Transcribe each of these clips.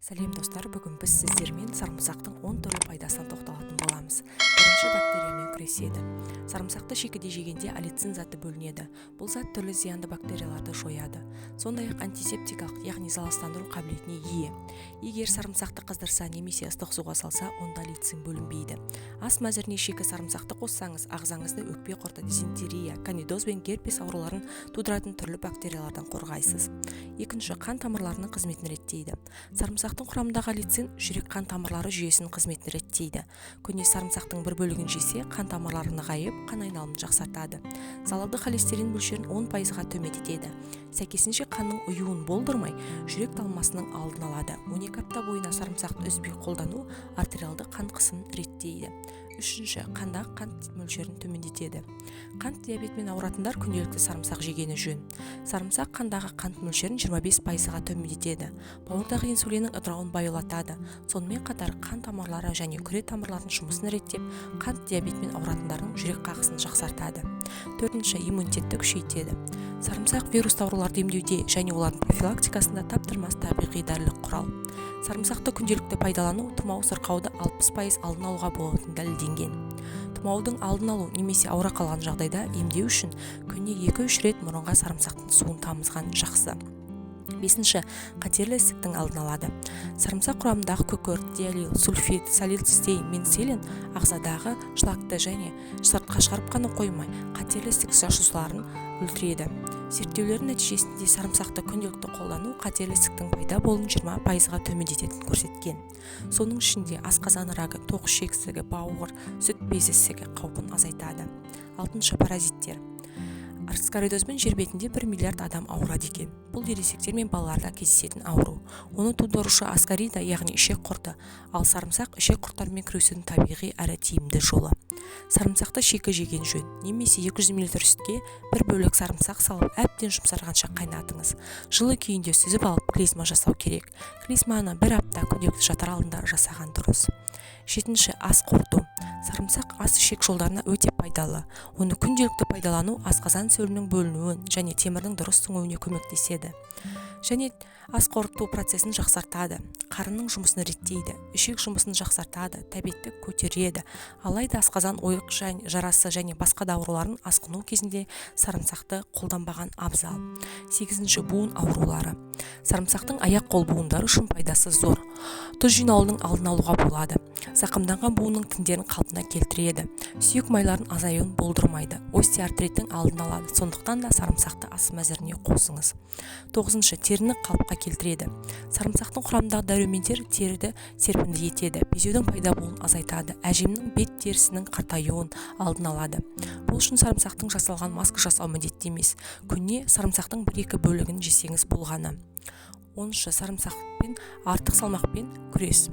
Сәлем достар, бүгін біз сіздермен сарымсақтың 10 түрлі пайдасына тоқталатын боламыз. Бірінші, бактериямен күреседі. Сарымсақты шикіде жегенде аллицин заты бөлінеді. Бұл зат түрлі зиянды бактерияларды жояды. Сондай-ақ антисептикалық, яғни залалсыздандыру қабілетіне ие. Егер сарымсақты қыздырса немесе ыстық суға салса, онда аллицин бөлінбейді. Ас мәзіріне шикі сарымсақты қоссаңыз, ағзаңызды өкпе құрты, дизентерия, канидоз бен герпес ауруларын тудыратын түрлі бактериялардан қорғайсыз. Екінші, қан тамырларының қызметін реттейді. Сарымсақтың құрамындағы аллицин жүрек қан тамырлары жүйесінің қызметін реттейді. Көне сарымсақтың бір бөлігін жесе, қан тамырлары нығайып, қан айналымын жақсартады. Залалды холестерин мөлшерін 10%-ға төмендетеді. Сәйкесінше қанның ұюын болдырмай, жүрек талмасының алдын алады. 12 апта бойына сарымсақты үзбей қолдану артериалды қан қысымын реттейді. Үшінші, қандағы қант мөлшерін төмендетеді. Қант диабетімен ауыратындар күнделікті сарымсақ жегені жөн. Сарымсақ қандағы қант мөлшерін 25%-ға төмендетеді. Бауырдағы инсулиннің ыдырауын баяулатады. Сонымен қатар қан тамырлары және күре тамырлардың жұмысын реттеп, қант диабетімен ауыратындардың жүрек қағысын жақсартады. Төртінші, иммунитетті күшейтеді. Сарымсақ вирус ауруларды емдеуде және олардың профилактикасында таптырмас табиғи дәрілік құрал. Сарымсақты күнделікті пайдалану тұмау сырқауды 60% алдын алуға болатыны дәлелденген. Тұмаудың алдын алу немесе ауыра қалған жағдайда емдеу үшін күніне 2-3 рет мұрынға сарымсақтың суын тамызған жақсы. Бесінші, қатерлі ісіктің алдын алады. Сарымсақ құрамындағы күкірт, диалил, сульфид, салицистей мен селен ағзадағы шлакты және сыртқа шығарып қана қоймай, қатерлі ісік жасушаларын өлтіреді. Зерттеулердің нәтижесінде сарымсақты күнделікті қолдану қатерлі ісіктің пайда болуын 20%-ға төмендететінін көрсеткен. Соның ішінде асқазан рагы, тоқ ішек ісігі, бауыр, сүт безі ісігі қаупін азайтады. Алтыншы, паразиттер. Аскаридозбен жер бетінде 1 миллиард адам ауырады екен. Бұл ересектер мен балаларда кездесетін ауру. Оны тудырушы аскарида, яғни ішек құрты, ал сарымсақ ішек құрттарымен күресудің табиғи әрі тиімді жолы. Сарымсақты шикі жеген жөн. Немесе 200 мл сүтке бір бөлек сарымсақ салып, әбден жұмсарғанша қайнатыңыз. Жылы күйінде сүзіп алып, клизма жасау керек. Клизманы 1 апта күнделікті жатар алдында жасаған дұрыс. Жетінші, ас қорыту. Сарымсақ ас ішек жолдарына өте пайдалы. Оны күнделікті пайдалану асқазан сөлінің бөлінуін және темірдің дұрыс сіңуіне көмектеседі. Және ас қорыту процесін жақсартады. Қарынның жұмысын реттейді, ішек жұмысын жақсартады, тәбетті көтереді. Алайда асқазан ойық жарасы және басқа да ауруларын асқыну кезінде сарымсақты қолданбаған абзал. Сегізінші, буын аурулары. Сарымсақтың аяқ-қол буындары үшін пайдасы зор. Тұз жиналуының алдын алуға болады. Зақымданған буынның тіндерін қалпына келтіреді. Сүйек майларын азаюын болдырмайды. Остеоартриттің алдын алады. Сондықтан да сарымсақты ас мәзіріне қосыңыз. Тоғызыншы, теріні қалыпқа келтіреді. Сарымсақтың құрамындағы дәрумендер теріді серпінді етеді. Безеудің пайда болуын азайтады. Әжемнің бет терісінің қартаюын алдын алады. Бұл үшін сарымсақтың жасалған маска жасау міндетті емес. Күніне сарымсақтың 1-2 бөлігін жесеңіз болғаны. 10-шы, сарымсақпен артық салмақпен күрес.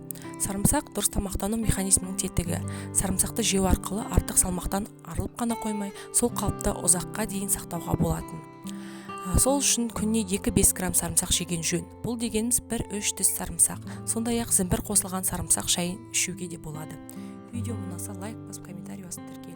Сарымсақ дұрыс тамақтану механизмінің тетігі. Сарымсақты жеу арқылы артық салмақтан арылып қана қоймай, сол қалыпта ұзаққа дейін сақтауға болатын. Сол үшін күніне 2-5 грамм сарымсақ жеген жөн. Бұл дегеніміз 1-3 тіс сарымсақ. Сондай-ақ зімбір қосылған сарымсақ шайын ішуге де болады. Видео ұнаса лайк басып, комментарий басып тіркеліңіз.